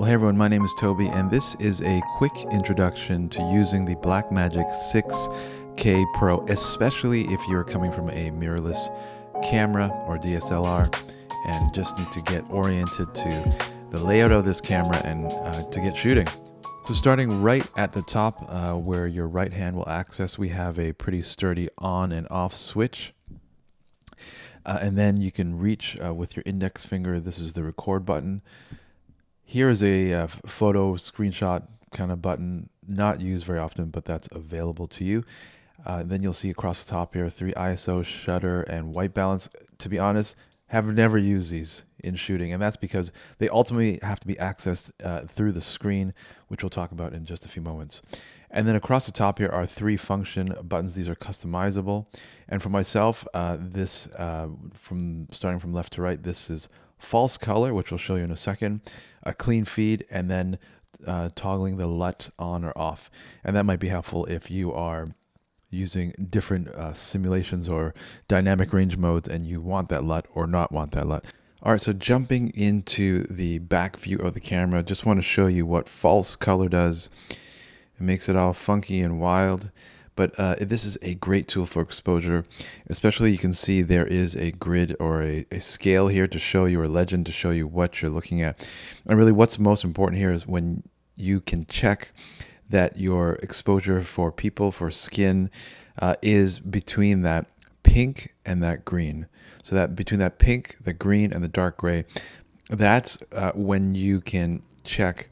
Well, hey everyone, my name is Toby, and this is a quick introduction to using the Blackmagic 6K Pro, especially if you're coming from a mirrorless camera or DSLR and just need to get oriented to the layout of this camera and to get shooting. So starting right at the top where your right hand will access, we have a pretty sturdy on and off switch. And then you can reach with your index finger. This is the record button. Here is a photo screenshot kind of button, not used very often, but that's available to you. Then you'll see across the top here, 3 ISO, shutter, and white balance. To be honest, have never used these in shooting, and that's because they ultimately have to be accessed through the screen, which we'll talk about in just a few moments. And then across the top here are 3 function buttons. These are customizable. And for myself, this from starting from left to right, this is false color, which we'll show you in a second, a clean feed, and then toggling the LUT on or off. And that might be helpful if you are using different simulations or dynamic range modes and you want that LUT or not want that LUT. All right, so jumping into the back view of the camera, just want to show you what false color does. It makes it all funky and wild. But this is a great tool for exposure, especially you can see there is a grid or a scale here to show you, or a legend to show you what you're looking at. And really what's most important here is when you can check that your exposure for people, for skin, is between that pink and that green. So that between that pink, the green, and the dark gray, that's when you can check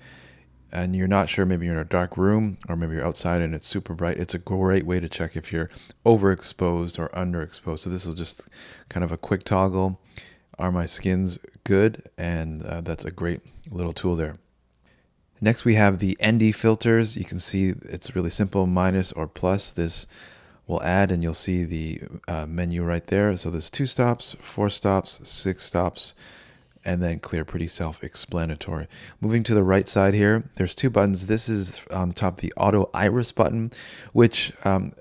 and you're not sure, maybe you're in a dark room or maybe you're outside and it's super bright. It's a great way to check if you're overexposed or underexposed. So this is just kind of a quick toggle. Are my skins good? And that's a great little tool there. Next we have the ND filters. You can see it's really simple, minus or plus. This will add and you'll see the menu right there. So there's 2 stops, 4 stops, 6 stops, and then clear, pretty self-explanatory. Moving to the right side here, there's 2 buttons. This is on top, the auto iris button, which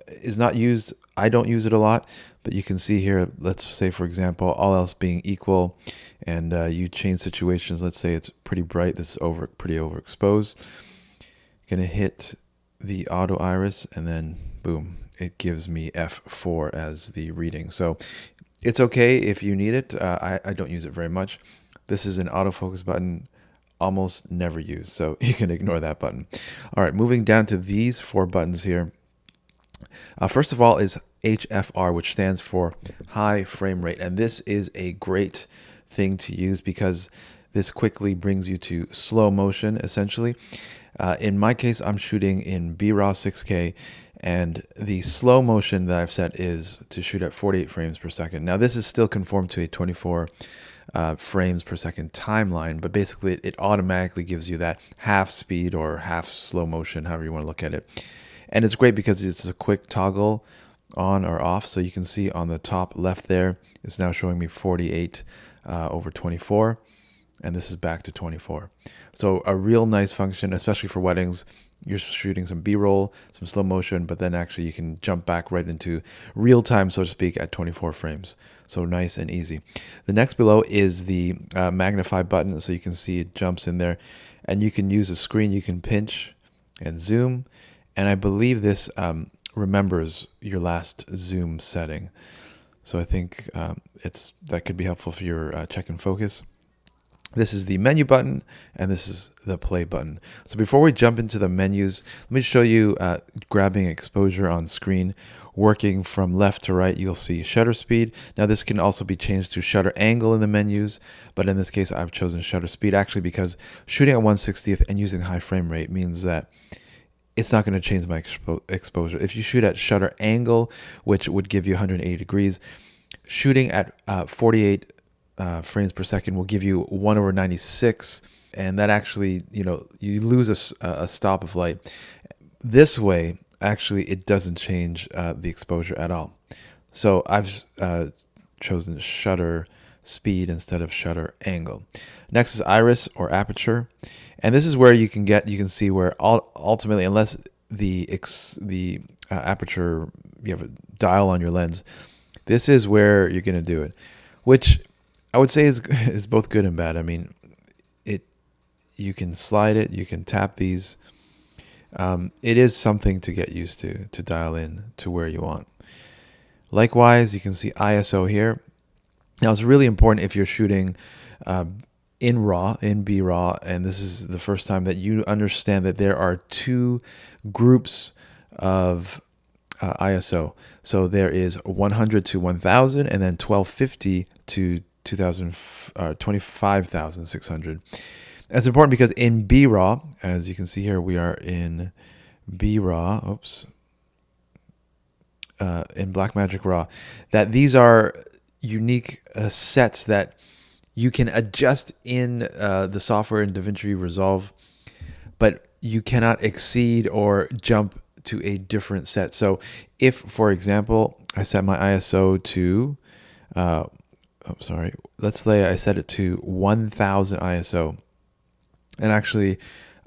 is not used. I don't use it a lot, but you can see here, let's say, for example, all else being equal, and you change situations. Let's say it's pretty bright. This is pretty overexposed. Gonna hit the auto iris, and then boom, it gives me F4 as the reading. So it's okay if you need it. I don't use it very much. This is an autofocus button, almost never used, so you can ignore that button. All right, moving down to these 4 buttons here. First of all is HFR, which stands for high frame rate, and this is a great thing to use because this quickly brings you to slow motion, essentially. In my case, I'm shooting in B-RAW 6K, and the slow motion that I've set is to shoot at 48 frames per second. Now, this is still conformed to a 24 frames per second timeline, but basically it automatically gives you that half speed or half slow motion, however you want to look at it. And it's great because it's a quick toggle on or off. So you can see on the top left there, it's now showing me 48 over 24, and this is back to 24. So a real nice function, especially for weddings. You're shooting some B-roll, some slow motion, but then actually you can jump back right into real time, so to speak, at 24 frames. So nice and easy. The next below is the magnify button, so you can see it jumps in there, and you can use a screen. You can pinch and zoom, and I believe this remembers your last zoom setting. So I think that could be helpful for your check and focus. This is the menu button, and this is the play button. So before we jump into the menus, let me show you grabbing exposure on screen. Working from left to right, you'll see shutter speed. Now this can also be changed to shutter angle in the menus, but in this case I've chosen shutter speed actually because shooting at 1/60th and using high frame rate means that it's not going to change my exposure. If you shoot at shutter angle, which would give you 180 degrees, shooting at 48 frames per second will give you 1/96, and that actually, you lose a stop of light. This way, actually, it doesn't change the exposure at all. So I've chosen shutter speed instead of shutter angle. Next is iris or aperture, and this is where you can see where ultimately, unless the aperture, you have a dial on your lens, this is where you're going to do it, which I would say is both good and bad. I mean, You can slide it, you can tap these. It is something to get used to dial in to where you want. Likewise, you can see ISO here. Now, it's really important if you're shooting in RAW, in B-RAW, and this is the first time that you understand that there are two groups of ISO. So there is 100 to 1000 and then 1250 to 25,600. That's important because in B-RAW, as you can see here, we are in B-RAW, in Blackmagic RAW, that these are unique sets that you can adjust in the software in DaVinci Resolve, but you cannot exceed or jump to a different set. So if, for example, I set my ISO to, let's say I set it to 1000 ISO, and actually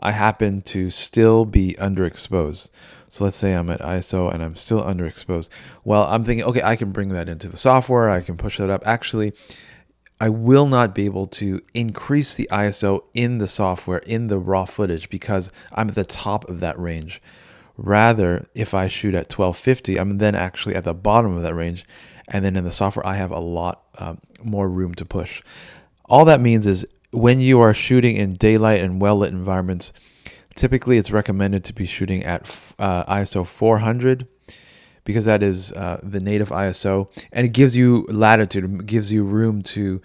I happen to still be underexposed. So let's say I'm at ISO and I'm still underexposed. Well, I'm thinking, okay, I can bring that into the software. I can push that up. Actually, I will not be able to increase the ISO in the software, in the raw footage, because I'm at the top of that range. Rather, if I shoot at 1250, I'm then actually at the bottom of that range. And then in the software, I have a lot more room to push. All that means is when you are shooting in daylight and well-lit environments, typically it's recommended to be shooting at ISO 400 because that is the native ISO, and it gives you latitude, it gives you room to,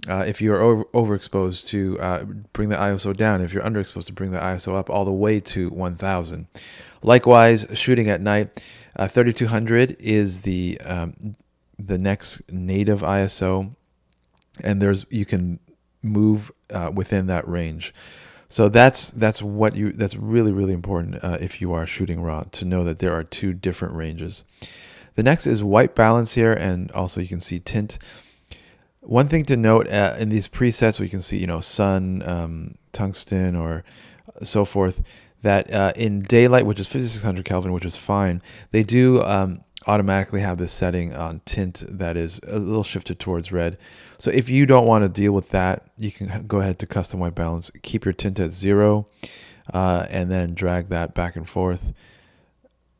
if you're overexposed, to bring the ISO down. If you're underexposed, to bring the ISO up all the way to 1000. Likewise, shooting at night, 3200 is the next native ISO, and you can move within that range. So that's really, really important if you are shooting RAW, to know that there are two different ranges. The next is white balance here, and also you can see tint. One thing to note in these presets, we can see, sun, tungsten, or so forth, that in daylight, which is 5600 Kelvin, which is fine, they do automatically have this setting on tint that is a little shifted towards red. So if you don't want to deal with that, you can go ahead to custom white balance, keep your tint at 0, and then drag that back and forth.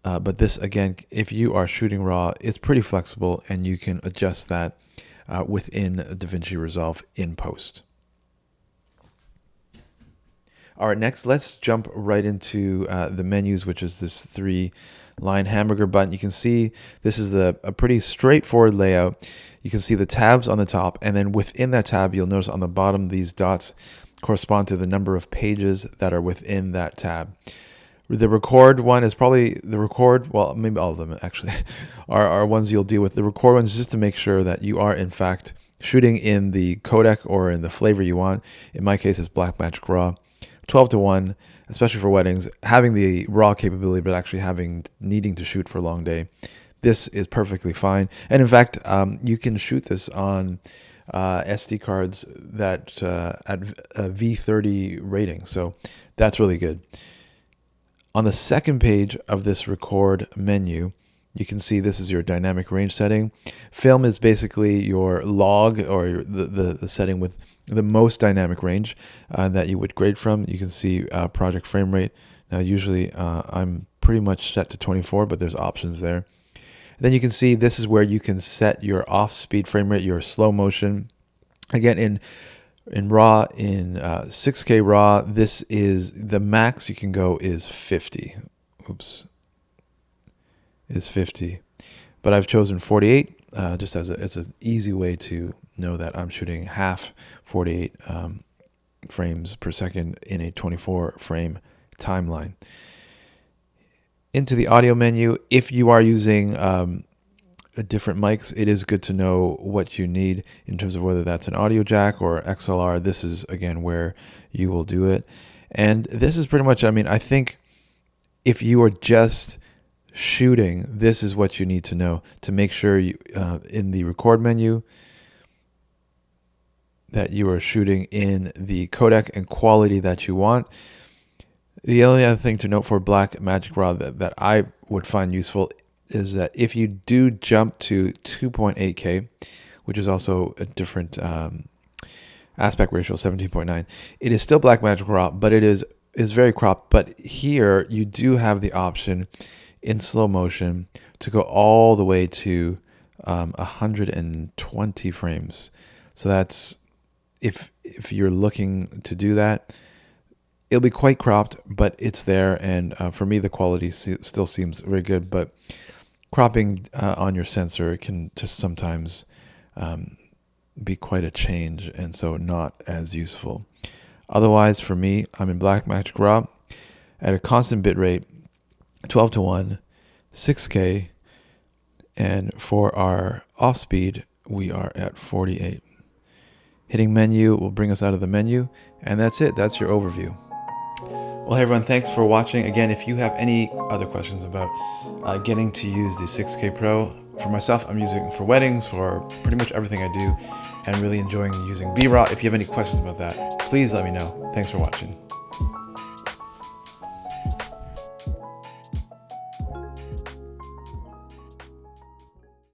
But this, again, if you are shooting RAW, it's pretty flexible, and you can adjust that within DaVinci Resolve in post. All right, next, let's jump right into the menus, which is this 3-line hamburger button. You can see this is a pretty straightforward layout. You can see the tabs on the top, and then within that tab, you'll notice on the bottom, these dots correspond to the number of pages that are within that tab. The record one is probably well, maybe all of them actually are ones you'll deal with. The record one is just to make sure that you are, in fact, shooting in the codec or in the flavor you want. In my case, it's Blackmagic RAW. 12:1, especially for weddings, having the RAW capability, but actually needing to shoot for a long day. This is perfectly fine. And in fact, you can shoot this on SD cards that at a V30 rating. So that's really good. On the second page of this record menu, you can see this is your dynamic range setting. Film is basically your log, or the setting with the most dynamic range that you would grade from. You can see project frame rate. Now, usually I'm pretty much set to 24, but there's options there. Then you can see this is where you can set your off-speed frame rate, your slow motion. Again, in RAW, in 6K RAW, this is the max you can go is 50. Is 50, but I've chosen 48 just as it's an easy way to know that I'm shooting half 48 frames per second in a 24 frame timeline. Into the audio menu, if you are using different mics, it is good to know what you need in terms of whether that's an audio jack or XLR. This is, again, where you will do it. And this is pretty much, I think if you are just shooting, this is what you need to know to make sure you, in the record menu, that you are shooting in the codec and quality that you want. The only other thing to note for Blackmagic RAW that I would find useful is that if you do jump to 2.8K, which is also a different Aspect ratio 17.9. It is still Blackmagic RAW, but it is very cropped. But here you do have the option in slow motion to go all the way to 120 frames. So that's, if you're looking to do that, it'll be quite cropped, but it's there. And for me, the quality still seems very good. But cropping on your sensor can just sometimes be quite a change, and so not as useful. Otherwise, for me, I'm in Blackmagic RAW at a constant bit rate, 12:1, 6K, and for our off speed, we are at 48. Hitting menu will bring us out of the menu, and that's it. That's your overview. Well, hey everyone, thanks for watching. Again, if you have any other questions about getting to use the 6K Pro, for myself, I'm using it for weddings, for pretty much everything I do, and really enjoying using B-RAW. If you have any questions about that, please let me know. Thanks for watching.